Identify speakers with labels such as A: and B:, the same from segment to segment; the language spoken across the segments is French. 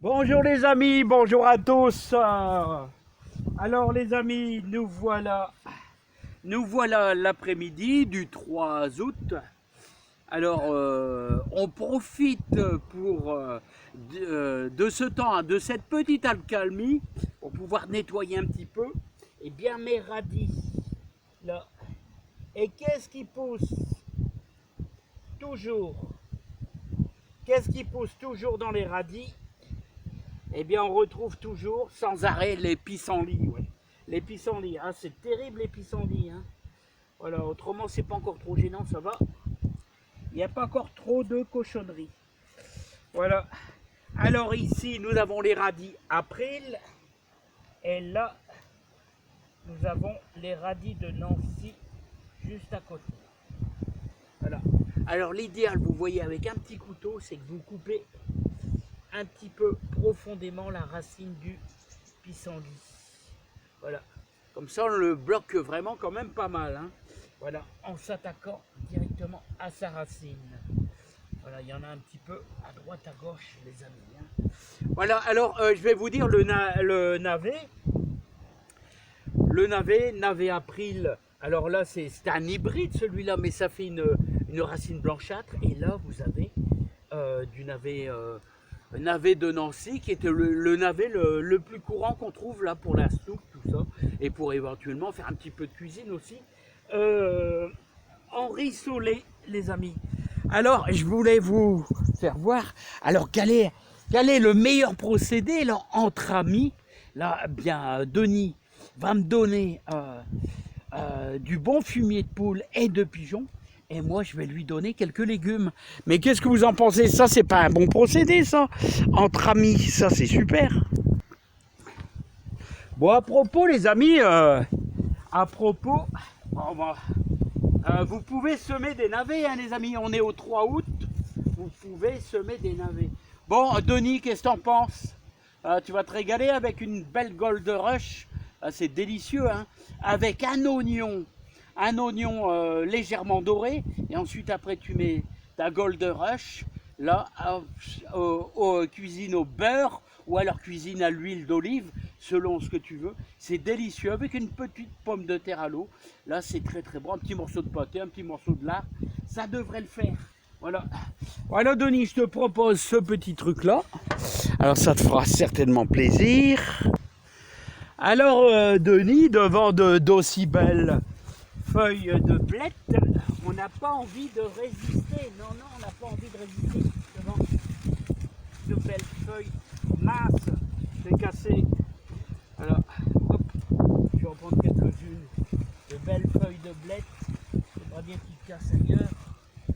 A: Bonjour les amis, bonjour à tous. Alors les amis, nous voilà l'après-midi du 3 août. Alors on profite de ce temps, de cette petite accalmie, pour pouvoir nettoyer un petit peu. Et bien mes radis, là. Et qu'est-ce qui pousse toujours? Qu'est-ce qui pousse toujours dans les radis? Eh bien, on retrouve toujours sans arrêt les pissenlits. Ouais. Les pissenlits, hein, c'est terrible les pissenlits. Hein. Voilà, autrement, c'est pas encore trop gênant, ça va. Il n'y a pas encore trop de cochonneries. Voilà. Alors ici, nous avons les radis April. Et là, nous avons les radis de Nancy juste à côté. Voilà. Alors l'idéal, vous voyez, avec un petit couteau, c'est que vous coupez un petit peu profondément la racine du pissenlit. Voilà. Comme ça, on le bloque vraiment quand même pas mal. Hein. Voilà, en s'attaquant directement à sa racine. Voilà, il y en a un petit peu à droite, à gauche, les amis. Hein. Voilà, alors je vais vous dire le navet. Le navet April. Alors là, c'est un hybride celui-là, mais ça fait une racine blanchâtre. Et là, vous avez du navet de Nancy, qui était le navet le plus courant qu'on trouve là pour la soupe, tout ça, et pour éventuellement faire un petit peu de cuisine aussi. En rissolé, les amis. Alors, je voulais vous faire voir, alors quel est le meilleur procédé là, entre amis. Là, bien, Denis va me donner du bon fumier de poule et de pigeon. Et moi, je vais lui donner quelques légumes. Mais qu'est-ce que vous en pensez? Ça, c'est pas un bon procédé, ça? Entre amis, ça, c'est super. Bon, à propos, les amis, vous pouvez semer des navets, hein, les amis. On est au 3 août. Vous pouvez semer des navets. Bon, Denis, qu'est-ce que t'en penses? Tu vas te régaler avec une belle Gold Rush. C'est délicieux, hein? Avec un oignon légèrement doré, et ensuite après tu mets ta Gold Rush, là, cuisine au beurre, ou alors cuisine à l'huile d'olive, selon ce que tu veux. C'est délicieux, avec une petite pomme de terre à l'eau. Là, c'est très très bon. Un petit morceau de pâté, un petit morceau de lard, ça devrait le faire. Voilà. Voilà, Denis, je te propose ce petit truc-là. Alors, ça te fera certainement plaisir. Alors, Denis, devant d'aussi belles feuilles de blette, on n'a pas envie de résister. Non, on n'a pas envie de résister devant de belles feuilles minces. C'est cassé. Alors, hop, je vais en prendre quelques-unes. De belles feuilles de blette. C'est pas bien qu'ils cassent ailleurs.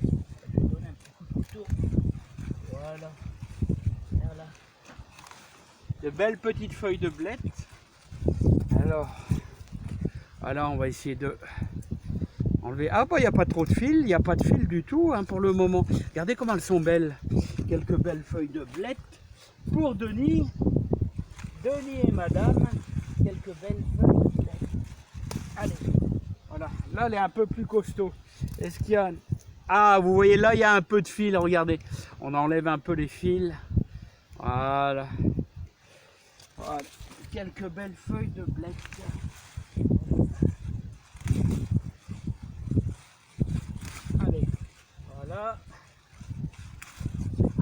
A: Je vais donner un petit coup de couteau. Voilà. Voilà. De belles petites feuilles de blette. Alors, voilà, on va essayer de enlever. Ah bah il n'y a pas trop de fil, il n'y a pas de fil du tout hein, pour le moment. Regardez comment elles sont belles. Quelques belles feuilles de blette pour Denis. Denis et madame, quelques belles feuilles de blette. Allez, voilà. Là elle est un peu plus costaud. Est-ce qu'il y a... Ah, vous voyez là il y a un peu de fil, regardez. On enlève un peu les fils. Voilà. Voilà. Quelques belles feuilles de blette. Allez, voilà.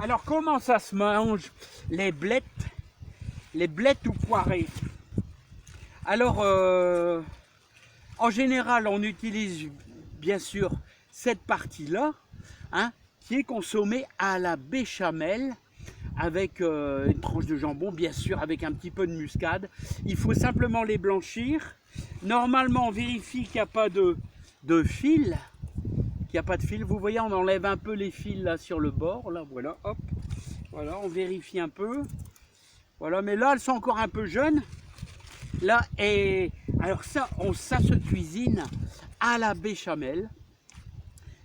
A: Alors comment ça se mange les blettes ou poirées? Alors en général on utilise bien sûr cette partie-là, hein, qui est consommée à la béchamel, avec une tranche de jambon, bien sûr, avec un petit peu de muscade. Il faut simplement les blanchir. Normalement, on vérifie qu'il n'y a pas de fil. Qu'il n'y a pas de fil. Vous voyez, on enlève un peu les fils là sur le bord. Là, voilà, hop. Voilà, on vérifie un peu. Voilà, mais là, elles sont encore un peu jeunes. Là, et alors ça se cuisine à la béchamel.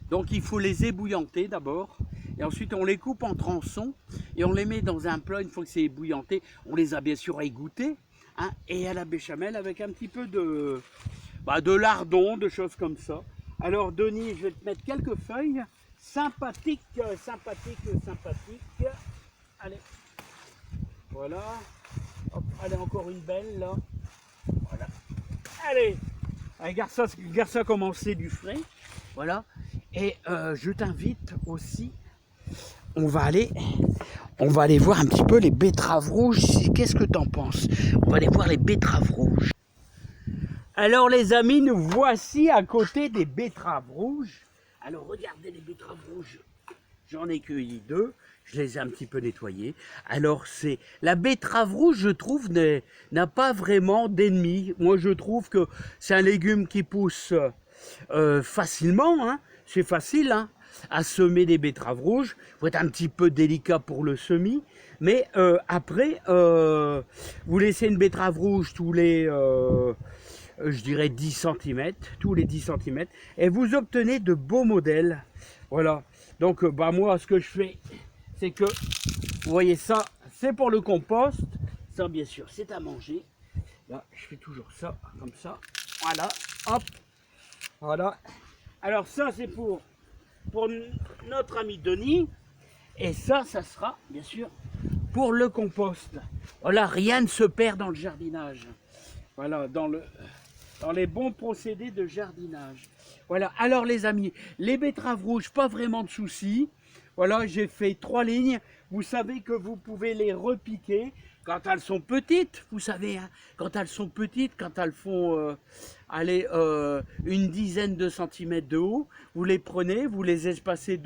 A: Donc, il faut les ébouillanter d'abord. Et ensuite, on les coupe en tronçons et on les met dans un plat. Une fois que c'est ébouillanté, on les a bien sûr égoutter. Hein, et à la béchamel avec un petit peu de lardon, de choses comme ça. Alors, Denis, je vais te mettre quelques feuilles sympathiques. Allez. Voilà. Hop, allez, encore une belle là. Voilà. Allez, allez, garde ça commencer du frais. Voilà. Et je t'invite aussi, on va aller voir un petit peu les betteraves rouges. Qu'est-ce que t'en penses? On va aller voir les betteraves rouges. Alors les amis, nous voici à côté des betteraves rouges. Alors regardez les betteraves rouges. J'en ai cueilli 2, je les ai un petit peu nettoyées. Alors c'est la betterave rouge, je trouve, n'a pas vraiment d'ennemis. Moi je trouve que c'est un légume qui pousse facilement, hein. C'est facile hein, à semer des betteraves rouges. Il faut être un petit peu délicat pour le semis. Mais après, vous laissez une betterave rouge tous les, je dirais 10 cm, tous les 10 cm, et vous obtenez de beaux modèles. Voilà. Donc bah moi ce que je fais c'est que vous voyez ça c'est pour le compost, ça bien sûr c'est à manger. Là je fais toujours ça comme ça, voilà, hop, voilà. Alors ça c'est pour notre ami Denis, et ça sera bien sûr pour le compost. Voilà, rien ne se perd dans le jardinage, voilà, dans les bons procédés de jardinage. Voilà, alors les amis, les betteraves rouges, pas vraiment de soucis. Voilà, j'ai fait 3 lignes. Vous savez que vous pouvez les repiquer quand elles sont petites. Vous savez, hein, quand elles sont petites, quand elles font allez, une dizaine de centimètres de haut, vous les prenez, vous les espacez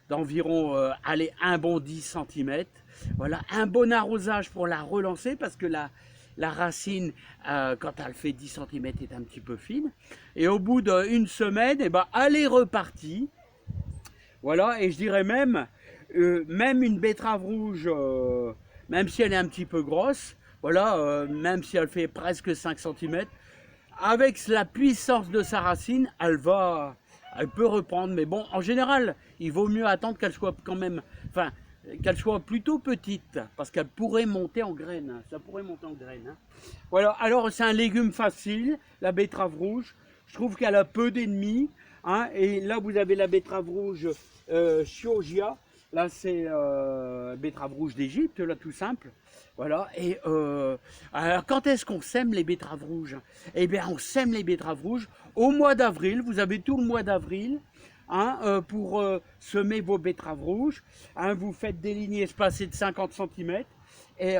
A: d'environ allez, un bon 10 cm. Voilà, un bon arrosage pour la relancer parce que la racine, quand elle fait 10 cm, est un petit peu fine. Et au bout d'une semaine, eh ben, elle est repartie. Voilà, et je dirais même une betterave rouge, même si elle est un petit peu grosse, voilà, même si elle fait presque 5 cm, avec la puissance de sa racine, elle peut reprendre. Mais bon, en général, il vaut mieux attendre qu'elle soit quand même, enfin, qu'elle soit plutôt petite, parce qu'elle pourrait monter en graines. Ça pourrait monter en graines. Hein. Voilà, alors c'est un légume facile, la betterave rouge. Je trouve qu'elle a peu d'ennemis. Hein, et là, vous avez la betterave rouge Chioggia. Là, c'est betterave rouge d'Égypte, là, tout simple. Voilà. Et alors, quand est-ce qu'on sème les betteraves rouges? Eh bien, on sème les betteraves rouges au mois d'avril. Vous avez tout le mois d'avril. Hein, pour semer vos betteraves rouges. Hein, vous faites des lignes espacées de 50 cm et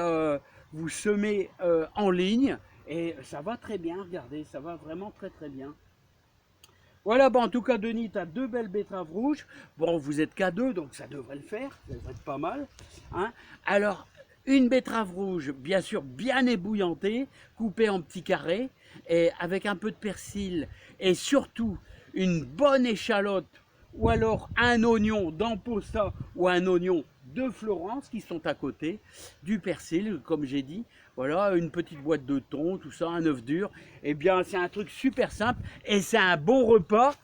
A: vous semez en ligne et ça va très bien, regardez, ça va vraiment très très bien. Voilà, bon, en tout cas, Denis, tu as 2 belles betteraves rouges. Bon, vous êtes qu'à 2, donc ça devrait le faire, ça devrait être pas mal. Hein. Alors, une betterave rouge, bien sûr, bien ébouillantée, coupée en petits carrés, et avec un peu de persil, et surtout une bonne échalote, ou alors un oignon d'Amposta, ou un oignon de Florence qui sont à côté, du persil, comme j'ai dit, voilà, une petite boîte de thon, tout ça, un œuf dur. Eh bien, c'est un truc super simple et c'est un bon repas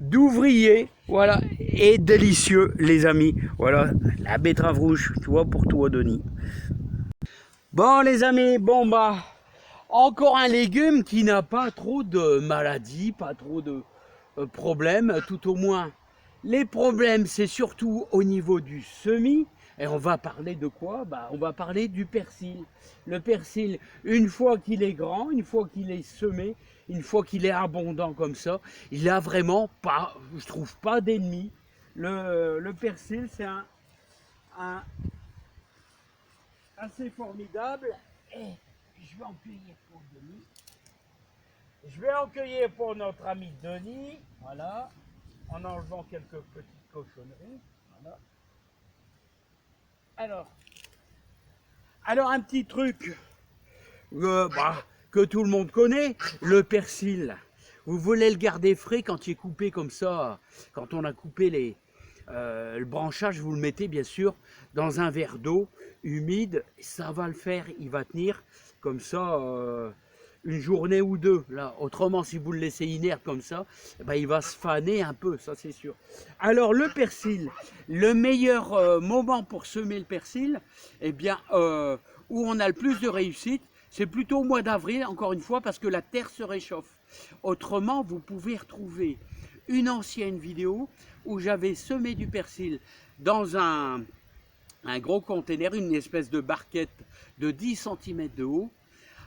A: d'ouvrier, voilà, et délicieux, les amis. Voilà, la betterave rouge, tu vois, pour toi, Denis. Bon, les amis, bon, bah, encore un légume qui n'a pas trop de maladies, pas trop de problèmes, tout au moins. Les problèmes, c'est surtout au niveau du semis. Et on va parler de quoi? Bah, on va parler du persil. Le persil, une fois qu'il est grand, une fois qu'il est semé, une fois qu'il est abondant comme ça, il a vraiment pas, je trouve pas d'ennemis. Le persil, c'est un assez formidable. Et je vais en cueillir pour Denis. Je vais en cueillir pour notre ami Denis. Voilà. En enlevant quelques petites cochonneries. Voilà. Alors un petit truc que tout le monde connaît, le persil. Vous voulez le garder frais quand il est coupé comme ça, quand on a coupé le branchage, vous le mettez bien sûr dans un verre d'eau humide, ça va le faire, il va tenir comme ça une journée ou deux. Là. Autrement, si vous le laissez inerte comme ça, eh ben, il va se faner un peu, ça c'est sûr. Alors le persil, le meilleur moment pour semer le persil, eh bien, où on a le plus de réussite, c'est plutôt au mois d'avril, encore une fois, parce que la terre se réchauffe. Autrement, vous pouvez retrouver une ancienne vidéo où j'avais semé du persil dans un un gros container, une espèce de barquette de 10 cm de haut,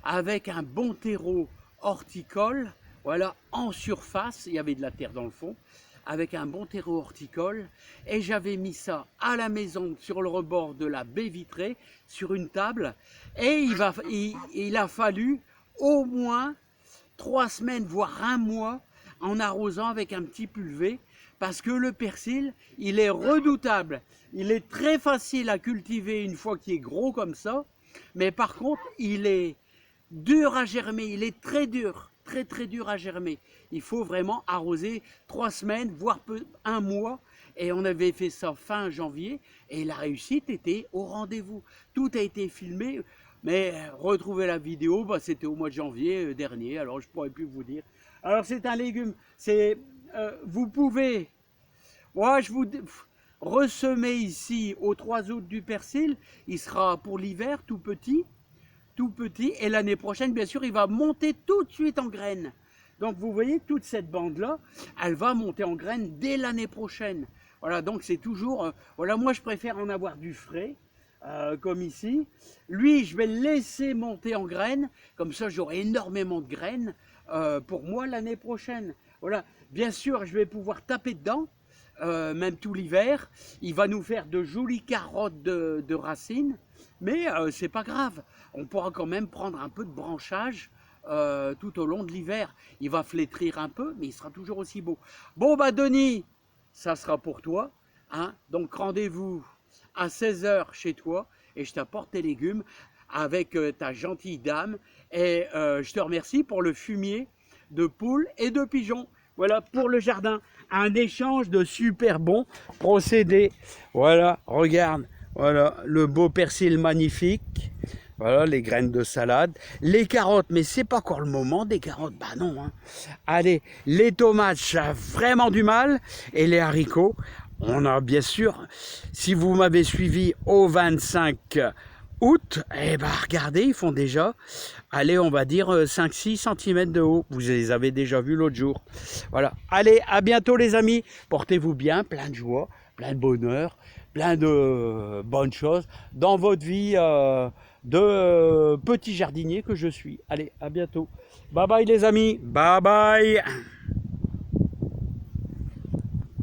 A: avec un bon terreau horticole, voilà, en surface, il y avait de la terre dans le fond, avec un bon terreau horticole, et j'avais mis ça à la maison sur le rebord de la baie vitrée, sur une table, et il a fallu au moins 3 semaines, voire un mois, en arrosant avec un petit pulvé, parce que le persil, il est redoutable. Il est très facile à cultiver une fois qu'il est gros comme ça, mais par contre, il est dur à germer, il est très dur, très dur à germer. Il faut vraiment arroser 3 semaines, voire un mois, et on avait fait ça fin janvier, et la réussite était au rendez-vous. Tout a été filmé, mais retrouver la vidéo, bah, c'était au mois de janvier dernier, alors je ne pourrais plus vous dire. Alors c'est un légume, vous pouvez, moi je vous ressemer ici au 3 août du persil, il sera pour l'hiver tout petit, et l'année prochaine, bien sûr, il va monter tout de suite en graines. Donc vous voyez, toute cette bande-là, elle va monter en graines dès l'année prochaine. Voilà, donc c'est toujours, voilà, moi je préfère en avoir du frais, comme ici. Lui, je vais le laisser monter en graines, comme ça j'aurai énormément de graines pour moi l'année prochaine. Voilà, bien sûr, je vais pouvoir taper dedans, même tout l'hiver. Il va nous faire de jolies carottes de racines, mais c'est pas grave. On pourra quand même prendre un peu de branchage tout au long de l'hiver. Il va flétrir un peu, mais il sera toujours aussi beau. Bon, bah Denis, ça sera pour toi, hein. Donc rendez-vous à 16 h chez toi, et je t'apporte tes légumes avec ta gentille dame. Et je te remercie pour le fumier de poules et de pigeons. Voilà pour le jardin, un échange de super bons procédés. Voilà, regarde, voilà le beau persil magnifique. Voilà les graines de salade, les carottes, mais c'est pas encore le moment des carottes, bah non. Hein. Allez, les tomates, ça a vraiment du mal, et les haricots, on a bien sûr, si vous m'avez suivi au 25 août, eh ben regardez, ils font déjà, allez, on va dire 5-6 cm de haut. Vous les avez déjà vus l'autre jour. Voilà. Allez, à bientôt les amis. Portez-vous bien, plein de joie, plein de bonheur, plein de bonnes choses dans votre vie de petit jardinier que je suis. Allez, à bientôt. Bye bye les amis. Bye bye.